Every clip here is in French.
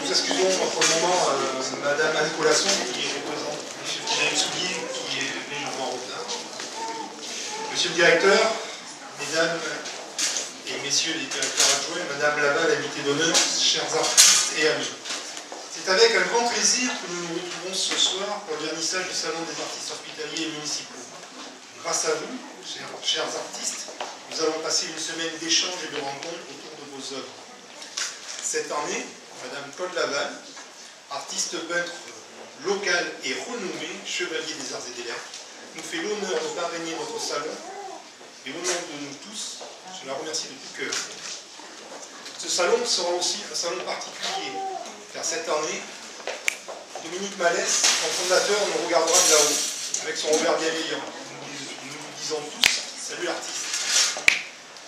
nous excusons pour le moment Madame Anne Colasson qui représente M. Frédéric Soulier qui est légèrement en retard. Monsieur le directeur, mesdames et messieurs les directeurs adjoints, Madame Laval, invité d'honneur, chers artistes et amis. C'est avec un grand plaisir que nous nous retrouvons ce soir pour le vernissage du Salon des artistes hospitaliers et municipaux. Grâce à vous, chers artistes, nous allons passer une semaine d'échanges et de rencontres autour de vos œuvres. Cette année, Madame Paul Laval, artiste peintre local et renommé, chevalier des arts et des lettres, nous fait l'honneur de parrainer notre salon et au nom de nous tous, je la remercie de tout cœur. Ce salon sera aussi un salon particulier, car cette année, Dominique Malès, son fondateur, nous regardera de là-haut, avec son regard bienveillant. Nous disons tous, salut l'artiste.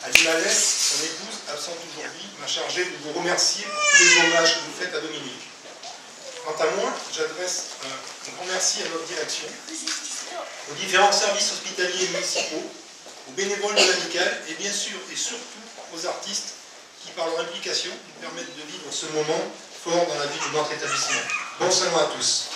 Ali Malès, son épouse, absente aujourd'hui, m'a chargé de vous remercier pour tous les hommages que vous faites à Dominique. Quant à moi, j'adresse un grand merci à notre direction, aux différents services hospitaliers et municipaux, aux bénévoles de l'amicale et bien sûr et surtout aux artistes qui, par leur implication, nous permettent de vivre ce moment fort dans la vie de notre établissement. Bon salon à tous.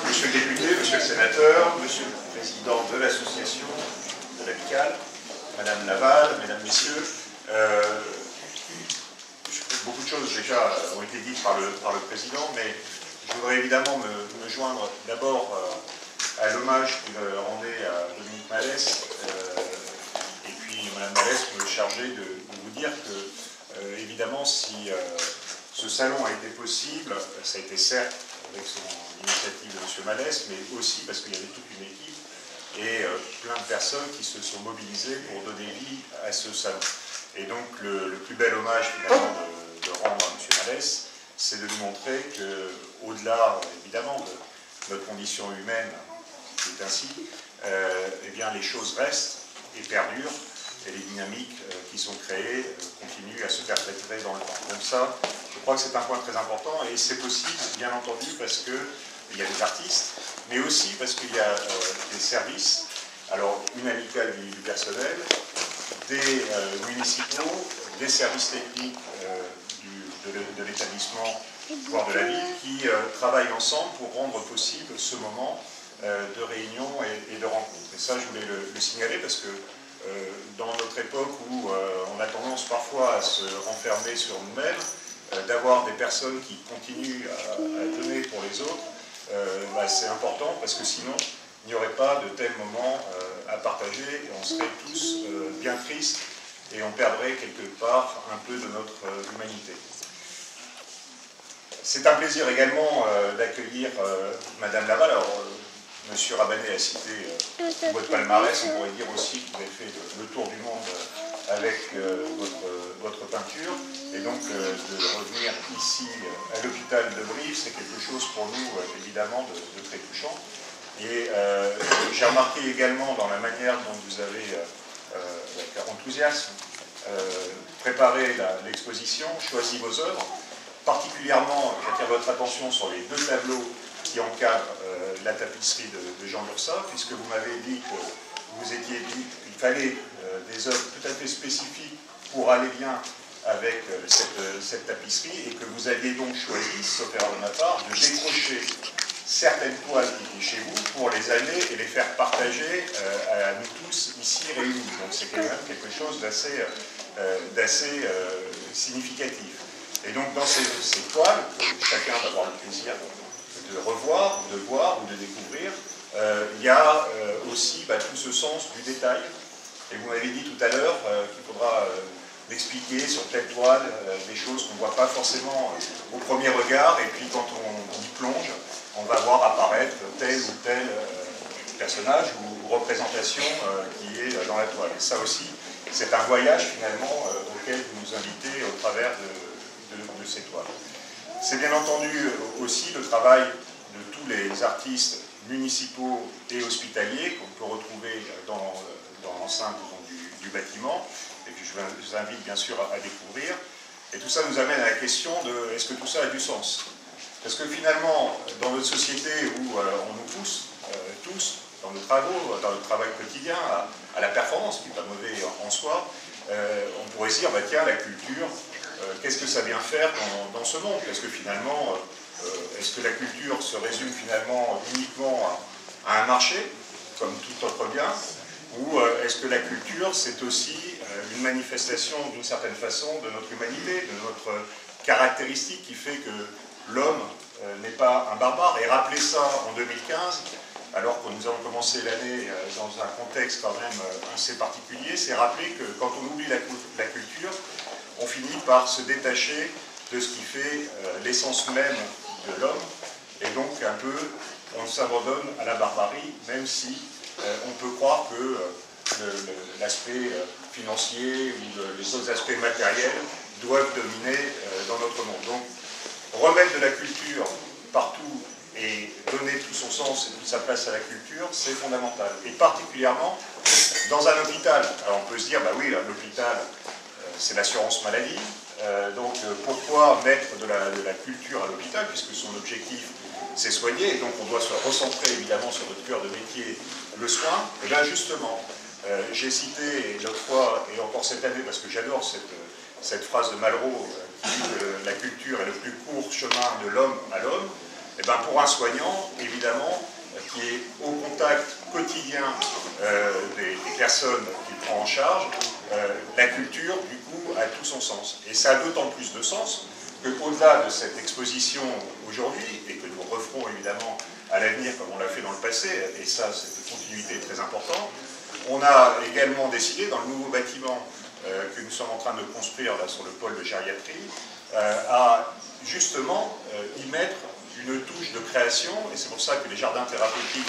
Monsieur le député, monsieur le sénateur, monsieur le président de l'association de l'amicale, Madame Laval, mesdames, messieurs, beaucoup de choses déjà ont été dites par le président, mais je voudrais évidemment me joindre d'abord à l'hommage qu'il rendait à Dominique Malès, et puis Madame Malès me chargeait de vous dire que, évidemment, si ce salon a été possible, ça a été certes avec l'initiative de M. Malès, mais aussi parce qu'il y avait toute une équipe et plein de personnes qui se sont mobilisées pour donner vie à ce salon. Et donc le plus bel hommage finalement de rendre à M. Malès, c'est de nous montrer qu'au-delà évidemment de notre condition humaine, qui est ainsi, eh bien les choses restent et perdurent, et les dynamiques qui sont créées continuent à se perpétrer dans le temps. Donc ça, je crois que c'est un point très important, et c'est possible, bien entendu, parce qu'il y a des artistes, mais aussi parce qu'il y a des services, alors une amicale du personnel, des municipaux, des services techniques de l'établissement, voire de la ville, qui travaillent ensemble pour rendre possible ce moment de réunion et de rencontre. Et ça, je voulais le signaler parce que dans notre époque où on a tendance parfois à se renfermer sur nous-mêmes, d'avoir des personnes qui continuent à donner pour les autres, c'est important parce que sinon, il n'y aurait pas de tels moments à partager et on serait tous bien tristes et on perdrait quelque part un peu de notre humanité. C'est un plaisir également d'accueillir Madame Laval. Alors, Monsieur Rabanet a cité votre palmarès, on pourrait dire aussi que vous avez fait le tour du monde avec votre peinture, et donc de revenir ici à l'hôpital de Brive, c'est quelque chose pour nous évidemment de très touchant. Et j'ai remarqué également dans la manière dont vous avez, avec enthousiasme, préparé l'exposition, choisi vos œuvres. Particulièrement, j'attire votre attention sur les deux tableaux qui encadrent la tapisserie de Jean Lursa, puisque vous m'avez dit que vous étiez dit qu'il fallait des œuvres tout à fait spécifiques pour aller bien avec cette tapisserie, et que vous aviez donc choisi, sauf erreur de ma part, de décrocher certaines toiles qui étaient chez vous pour les amener et les faire partager à nous tous ici réunis. Donc c'est quand même quelque chose d'assez significatif. Et donc dans ces toiles, chacun va avoir le plaisir de revoir, de voir ou de découvrir, il y a aussi tout ce sens du détail. Et vous m'avez dit tout à l'heure qu'il faudra expliquer sur telle toile des choses qu'on ne voit pas forcément au premier regard, et puis quand on y plonge, on va voir apparaître tel ou tel personnage ou représentation qui est dans la toile. Et ça aussi, c'est un voyage finalement auquel vous nous invitez au travers de ces toiles. C'est bien entendu aussi le travail de tous les artistes municipaux et hospitaliers qu'on peut retrouver dans l'enceinte du bâtiment, et que je vous invite bien sûr à découvrir. Et tout ça nous amène à la question de est-ce que tout ça a du sens? Parce que finalement, dans notre société où on nous pousse dans nos travaux, dans notre travail quotidien, à la performance, qui n'est pas mauvais en soi, on pourrait se dire, bah, tiens, la culture, qu'est-ce que ça vient faire dans ce monde? Parce que finalement, est-ce que la culture se résume finalement uniquement à un marché, comme tout autre bien, ou est-ce que la culture, c'est aussi une manifestation, d'une certaine façon, de notre humanité, de notre caractéristique qui fait que l'homme n'est pas un barbare? Et rappeler ça en 2015, alors que nous avons commencé l'année dans un contexte quand même assez particulier, c'est rappeler que quand on oublie la culture, on finit par se détacher de ce qui fait l'essence même de l'homme, et donc un peu on s'abandonne à la barbarie, même si on peut croire que l'aspect financier ou les autres aspects matériels doivent dominer dans notre monde. Donc remettre de la culture partout et donner tout son sens et toute sa place à la culture, c'est fondamental. Et particulièrement dans un hôpital. Alors on peut se dire, bah oui, l'hôpital, c'est l'assurance maladie. Donc pourquoi mettre de la culture à l'hôpital, puisque son objectif, c'est soigner, et donc on doit se recentrer évidemment sur notre cœur de métier, le soin. Et bien justement, j'ai cité l'autre fois, et encore cette année, parce que j'adore cette phrase de Malraux, qui dit que la culture est le plus court chemin de l'homme à l'homme. Et bien pour un soignant, évidemment, qui est au contact quotidien des personnes qu'il prend en charge, la culture, du coup, a tout son sens. Et ça a d'autant plus de sens qu'au-delà de cette exposition aujourd'hui, et que nous referons évidemment à l'avenir comme on l'a fait dans le passé, et ça, cette continuité est très importante, on a également décidé, dans le nouveau bâtiment que nous sommes en train de construire là, sur le pôle de gériatrie, à justement y mettre une touche de création, et c'est pour ça que les jardins thérapeutiques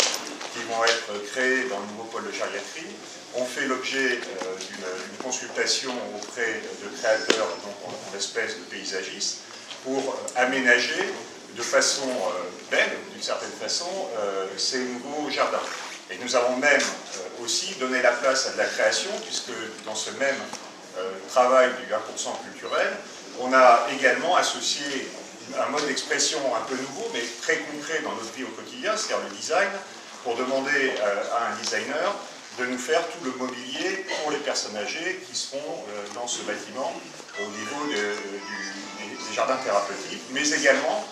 qui vont être créés dans le nouveau pôle de gériatrie ont fait l'objet d'une consultation auprès de créateurs, donc en espèce de paysagistes, pour aménager de façon belle, d'une certaine façon, ces nouveaux jardins. Et nous avons même aussi donné la place à de la création, puisque dans ce même travail du 1% culturel, on a également associé un mode d'expression un peu nouveau, mais très concret dans notre vie au quotidien, c'est-à-dire le design, pour demander à un designer de nous faire tout le mobilier pour les personnes âgées qui seront dans ce bâtiment au niveau des jardins thérapeutiques, mais également,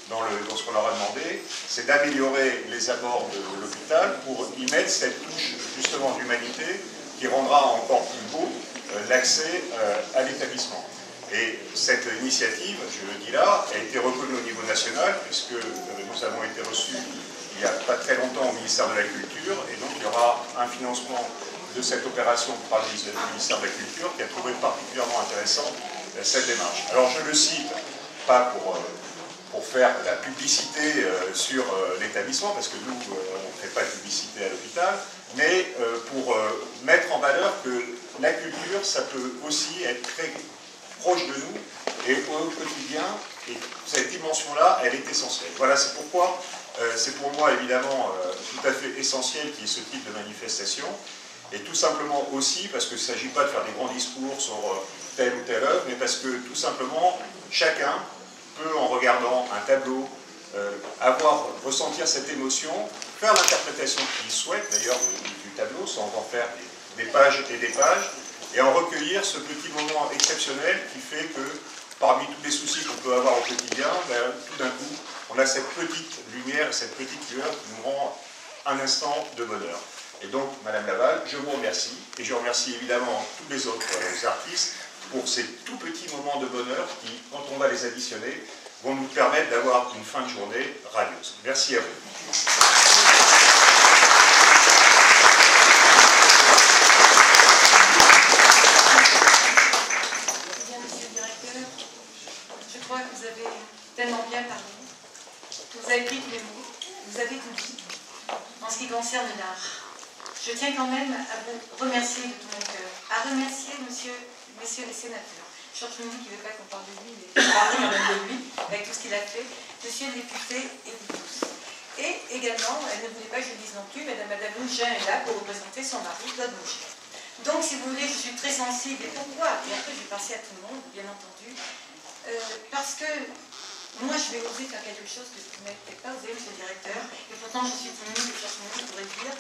dans ce qu'on leur a demandé, c'est d'améliorer les abords de l'hôpital pour y mettre cette touche justement d'humanité qui rendra encore plus beau l'accès à l'établissement. Et cette initiative, je le dis là, a été reconnue au niveau national, puisque nous avons été reçus il n'y a pas très longtemps au ministère de la Culture, et donc il y aura un financement de cette opération par le ministère de la Culture qui a trouvé particulièrement intéressante cette démarche. Alors je le cite, pas pour faire la publicité sur l'établissement, parce que nous, on ne fait pas de publicité à l'hôpital, mais pour mettre en valeur que la culture, ça peut aussi être très proche de nous et au quotidien, et cette dimension-là, elle est essentielle. Voilà, c'est pourquoi c'est pour moi évidemment tout à fait essentiel qu'il y ait ce type de manifestation, et tout simplement aussi parce qu'il ne s'agit pas de faire des grands discours sur telle ou telle œuvre, mais parce que tout simplement, chacun peut, en regardant un tableau, ressentir cette émotion, faire l'interprétation qu'il souhaite d'ailleurs du tableau, sans en faire des pages et des pages, et en recueillir ce petit moment exceptionnel qui fait que, parmi tous les soucis qu'on peut avoir au quotidien, ben, tout d'un coup, on a cette petite lumière et cette petite lueur qui nous rend un instant de bonheur. Et donc, Madame Laval, je vous remercie, et je remercie évidemment tous les autres artistes pour ces tout petits moments de bonheur qui, quand on va les additionner, vont nous permettre d'avoir une fin de journée radieuse. Merci à vous. Vous avez tellement bien parlé, vous avez pris tous les mots, vous avez tout dit en ce qui concerne l'art. Je tiens quand même à vous remercier de tout mon cœur, à remercier messieurs les sénateurs. Georges Mouny qui ne veut pas qu'on parle de lui, mais on parle quand même de lui, avec tout ce qu'il a fait, monsieur le député et vous tous. Et également, elle ne voulait pas que je le dise non plus, Madame Mougin est là pour représenter son mari, Claude Mougin. Donc, si vous voulez, je suis très sensible. Et pourquoi? Et après, je vais passer à tout le monde, bien entendu. Parce que Moi, je vais oser faire quelque chose que vous n'avez peut-être pas osé, monsieur le directeur, et pourtant je suis timide et je pourrais dire,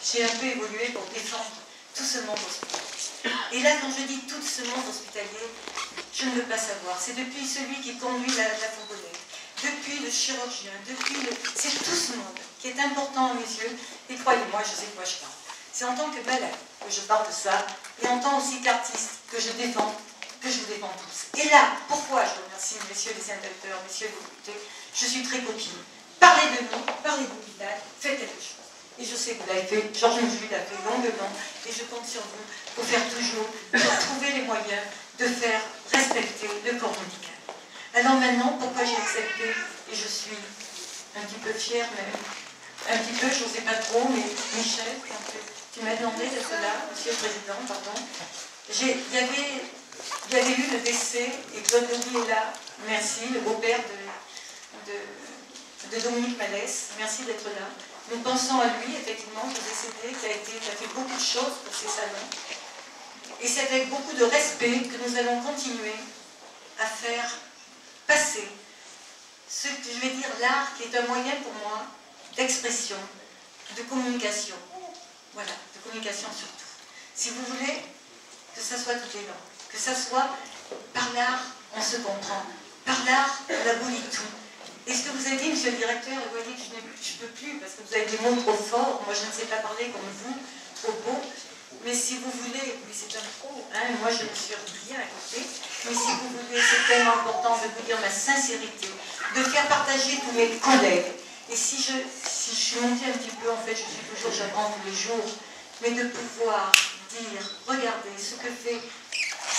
j'ai un peu évolué pour défendre tout ce monde hospitalier. Et là, quand je dis tout ce monde hospitalier, je ne veux pas savoir. C'est depuis celui qui conduit la fourgonnette, depuis le chirurgien, c'est tout ce monde qui est important à mes yeux, et croyez-moi, je sais de quoi je parle. C'est en tant que malade que je parle de ça, et en tant aussi qu'artiste que je défends, que je vous défends tous. Et là, pourquoi je remercie messieurs les sénateurs, messieurs les députés, je suis très copine. Parlez de nous, parlez de l'hôpital, faites quelque chose. Et je sais que vous l'avez fait, Georges Moujuy l'a fait longuement, et je compte sur vous pour faire toujours, pour trouver les moyens de faire respecter le corps médical. Alors maintenant, pourquoi j'ai accepté, et je suis un petit peu fière même, un petit peu, je ne sais pas trop, mais Michel, tu m'as demandé de cela, monsieur le Président, pardon, il y avait eu le décès, et Claude Louis est là, merci, le beau-père de Dominique Malès, merci d'être là. Nous pensons à lui, effectivement, le décédé, qui a fait beaucoup de choses pour ces salons. Et c'est avec beaucoup de respect que nous allons continuer à faire passer ce que je vais dire l'art, qui est un moyen pour moi d'expression, de communication. Voilà, de communication surtout. Si vous voulez que ça soit toutes les langues, que ça soit par l'art, on se comprend. Par l'art, on abolit tout. Et ce que vous avez dit, monsieur le directeur, vous voyez que je ne peux plus, parce que vous avez des mots trop forts, moi je ne sais pas parler comme vous, trop beau, mais si vous voulez, oui c'est un pro, hein, moi je me suis bien à côté, mais si vous voulez, c'est tellement important de vous dire ma sincérité, de faire partager tous mes collègues, et si je suis montée un petit peu, en fait, j'apprends tous les jours, mais de pouvoir dire, regardez ce que fait,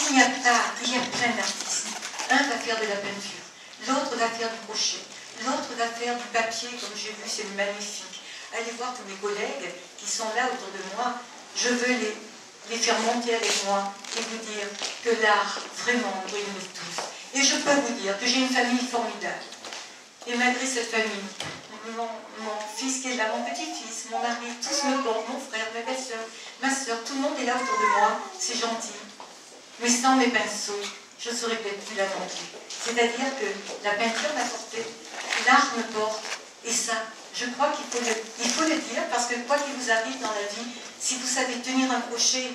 il y a plein d'artistes, un va faire de la peinture, l'autre va faire du crochet, l'autre va faire du papier, comme j'ai vu, c'est magnifique. Allez voir tous mes collègues qui sont là autour de moi. Je veux les faire monter avec moi et vous dire que l'art, vraiment, nous réunit tous. Et je peux vous dire que j'ai une famille formidable. Et malgré cette famille, mon fils qui est là, mon petit-fils, mon mari, tous me portent, mon frère, ma belle-sœur, ma soeur, tout le monde est là autour de moi, c'est gentil. Mais sans mes pinceaux, je ne serais peut-être plus là non plus. C'est-à-dire que la peinture m'a porté, l'art me porte, et ça, je crois qu'il faut le dire, parce que quoi qu'il vous arrive dans la vie, si vous savez tenir un crochet,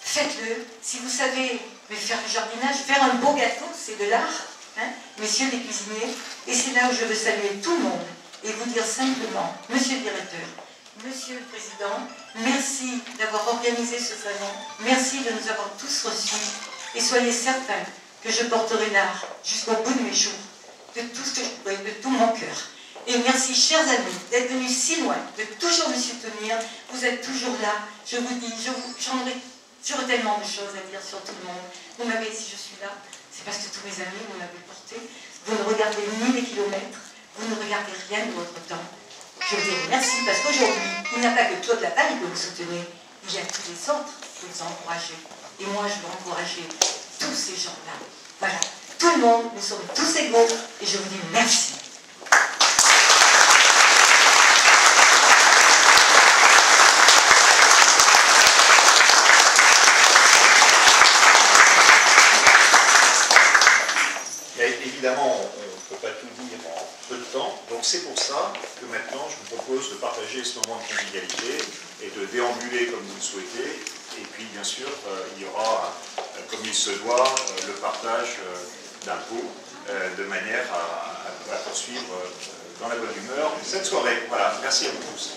faites-le. Si vous savez faire du jardinage, faire un beau gâteau, c'est de l'art, hein, messieurs les cuisiniers, et c'est là où je veux saluer tout le monde, et vous dire simplement, monsieur le directeur, monsieur le président, merci d'avoir organisé ce salon, merci de nous avoir tous reçus, et soyez certains que je porterai l'art jusqu'au bout de mes jours, de tout ce que je pourrai, de tout mon cœur. Et merci, chers amis, d'être venus si loin, de toujours me soutenir. Vous êtes toujours là. Je vous dis, j'aurais tellement de choses à dire sur tout le monde. Vous m'avez, si je suis là, c'est parce que tous mes amis, vous m'avez porté. Vous ne regardez ni les kilomètres, vous ne regardez rien de votre temps. Je vous dis merci, parce qu'aujourd'hui, il n'y a pas que Claude Lapagne que vous soutenez, il y a tous les autres que vous encouragez. Et moi, je veux encourager tous ces gens-là. Voilà, tout le monde, nous sommes tous égaux, et je vous dis merci. Évidemment, on ne peut pas tout dire en peu de temps, donc c'est pour ça que maintenant je vous propose de partager ce moment de convivialité et de déambuler comme vous le souhaitez, et puis bien sûr il y aura, comme il se doit, le partage d'un pot, de manière à poursuivre dans la bonne humeur cette soirée. Voilà, merci à vous tous.